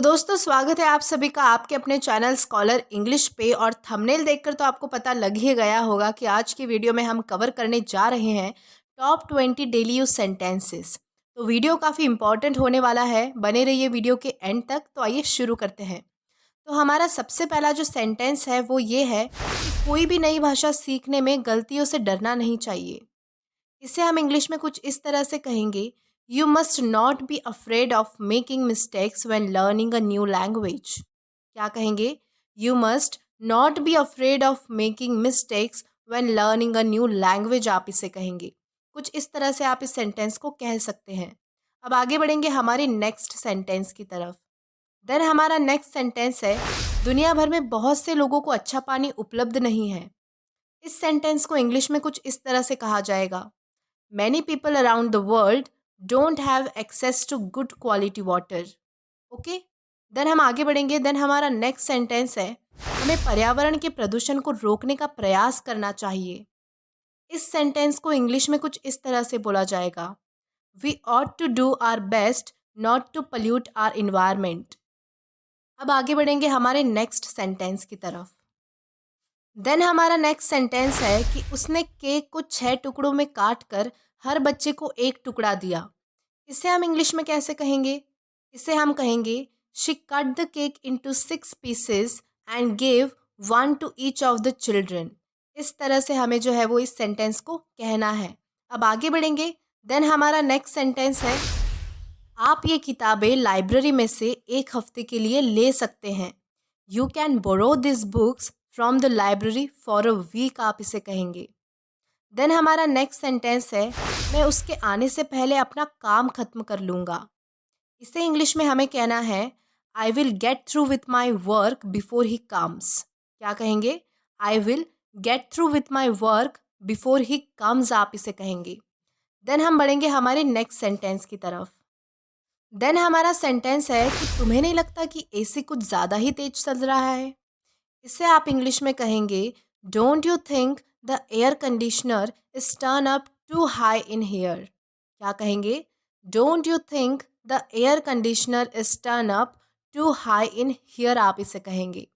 तो दोस्तों स्वागत है आप सभी का आपके अपने चैनल स्कॉलर इंग्लिश पे। और थंबनेल देखकर तो आपको पता लग ही गया होगा कि आज की वीडियो में हम कवर करने जा रहे हैं टॉप 20 डेली यूज सेंटेंसेस। तो वीडियो काफ़ी इंपॉर्टेंट होने वाला है, बने रहिए वीडियो के एंड तक। तो आइए शुरू करते हैं। तो हमारा सबसे पहला जो सेंटेंस है वो ये है कि कोई भी नई भाषा सीखने में गलतियों से डरना नहीं चाहिए। इसे हम इंग्लिश में कुछ इस तरह से कहेंगे, you must not be afraid of making mistakes when learning a new language. क्या कहेंगे? You must not be afraid of making mistakes when learning a new language, आप इसे कहेंगे। कुछ इस तरह से आप इस सेंटेंस को कह सकते हैं। अब आगे बढ़ेंगे हमारे नेक्स्ट सेंटेंस की तरफ। देन हमारा नेक्स्ट सेंटेंस है, दुनिया भर में बहुत से लोगों को अच्छा पानी उपलब्ध नहीं है। इस सेंटेंस को इंग्लिश में कुछ इस तरह से कहा जाएगा, Many people around the world don't have access to good quality water. Okay, then हम आगे बढ़ेंगे। देन हमारा नेक्स्ट सेंटेंस है, हमें पर्यावरण के प्रदूषण को रोकने का प्रयास करना चाहिए। इस सेंटेंस को इंग्लिश में कुछ इस तरह से बोला जाएगा, we ought to do our best not to pollute our environment. अब आगे बढ़ेंगे हमारे नेक्स्ट सेंटेंस की तरफ। देन हमारा नेक्स्ट सेंटेंस है कि उसने केक को 6 टुकड़ों में काट कर हर बच्चे को एक टुकड़ा दिया। इसे हम इंग्लिश में कैसे कहेंगे? इसे हम कहेंगे, she cut the cake into 6 pieces and gave 1 to each of the children. इस तरह से हमें जो है वो इस सेंटेंस को कहना है। अब आगे बढ़ेंगे। देन हमारा नेक्स्ट सेंटेंस है, आप ये किताबें लाइब्रेरी में से एक हफ्ते के लिए ले सकते हैं। You can borrow this books from the library for a week, आप इसे कहेंगे। देन हमारा नेक्स्ट सेंटेंस है, मैं उसके आने से पहले अपना काम खत्म कर लूँगा। इसे इंग्लिश में हमें कहना है, I will get through with my work before he comes. क्या कहेंगे? I will get through with my work before he comes, आप इसे कहेंगे। देन हम बढ़ेंगे हमारे नेक्स्ट सेंटेंस की तरफ। देन हमारा सेंटेंस है कि तुम्हें नहीं लगता कि एसी कुछ ज़्यादा ही तेज चल रहा है? इसे आप इंग्लिश में कहेंगे, don't you think the air conditioner is turn up too high in here. क्या कहेंगे? Don't you think the air conditioner is turn up too high in here, आप इसे कहेंगे।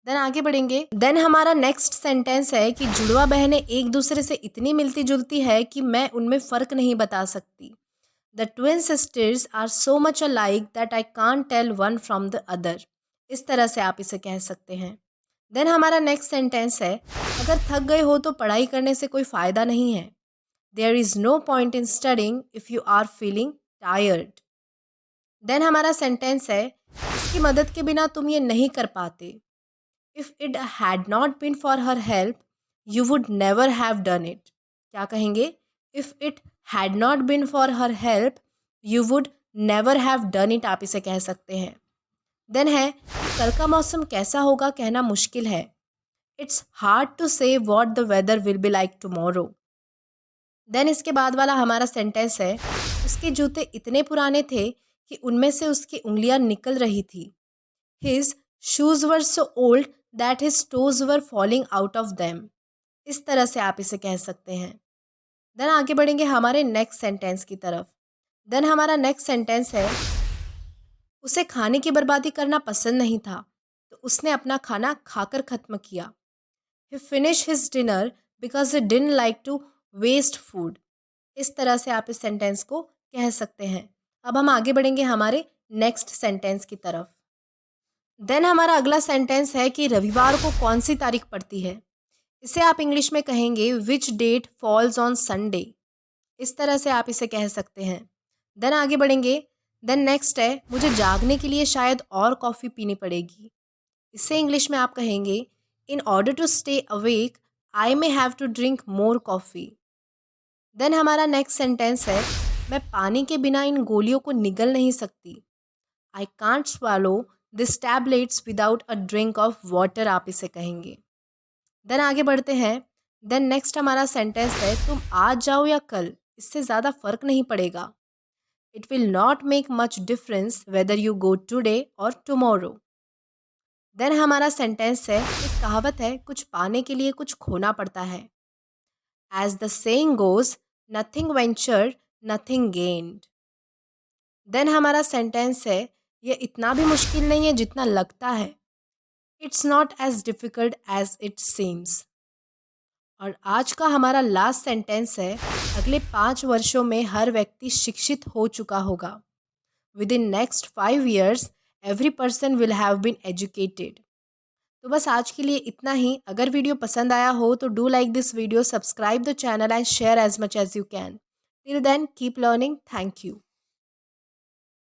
देन आगे बढ़ेंगे। देन हमारा नेक्स्ट सेंटेंस है कि जुड़वा बहनें एक दूसरे से इतनी मिलती जुलती है कि मैं उनमें फ़र्क नहीं बता सकती। The twin sisters are so much alike that I can't tell one from the other. इस तरह से आप इसे कह सकते हैं। देन हमारा नेक्स्ट सेंटेंस है, अगर थक गए हो तो पढ़ाई करने से कोई फ़ायदा नहीं है। There is no point in studying if you are feeling tired. Then हमारा सेंटेंस है, इसकी मदद के बिना तुम ये नहीं कर पाते। If it had not been for her help you would never have done it. क्या कहेंगे? If it had not been for her help you would never have done it, आप इसे कह सकते हैं। देन है कि कल का मौसम कैसा होगा कहना मुश्किल है। It's hard to say what the weather will be like tomorrow. Then इसके बाद वाला हमारा सेंटेंस है, उसके जूते इतने पुराने थे कि उनमें से उसकी उंगलियां निकल रही थी। His shoes were so old that his toes were falling out of them. इस तरह से आप इसे कह सकते हैं। देन आगे बढ़ेंगे हमारे नेक्स्ट सेंटेंस की तरफ। देन हमारा नेक्स्ट सेंटेंस है, उसे खाने की बर्बादी करना पसंद नहीं था तो उसने अपना खाना खाकर ख़त्म किया। He finish his dinner because he didn't like to waste food. इस तरह से आप इस सेंटेंस को कह सकते हैं। अब हम आगे बढ़ेंगे हमारे नेक्स्ट सेंटेंस की तरफ। देन हमारा अगला सेंटेंस है कि रविवार को कौन सी तारीख पड़ती है। इसे आप इंग्लिश में कहेंगे, which date falls on Sunday. इस तरह से आप इसे कह सकते हैं। देन आगे बढ़ेंगे। देन नेक्स्ट है, मुझे जागने के लिए शायद और कॉफ़ी पीनी पड़ेगी। इसे इंग्लिश में आप कहेंगे, in order to stay awake I may have to drink more coffee. Then हमारा नेक्स्ट सेंटेंस है, मैं पानी के बिना इन गोलियों को निगल नहीं सकती। I can't swallow this tablets without a drink of water, आप इसे कहेंगे। देन आगे बढ़ते हैं। देन नेक्स्ट हमारा सेंटेंस है, तुम आज जाओ या कल, इससे ज़्यादा फ़र्क नहीं पड़ेगा। It will not make much difference whether you go today और टुमारो। देन हमारा सेंटेंस है, एक कहावत है, कुछ पाने के लिए कुछ खोना पड़ता है। As the saying goes, nothing ventured nothing gained. Then हमारा सेंटेंस है, ये इतना भी मुश्किल नहीं है जितना लगता है। It's not as difficult as it seems. और आज का हमारा लास्ट सेंटेंस है, अगले 5 वर्षों में हर व्यक्ति शिक्षित हो चुका होगा। Within next 5 years every person will have been educated. तो बस आज के लिए इतना ही। अगर वीडियो पसंद आया हो तो do like this video, subscribe the channel and share as much as you can. Till then keep learning. Thank you.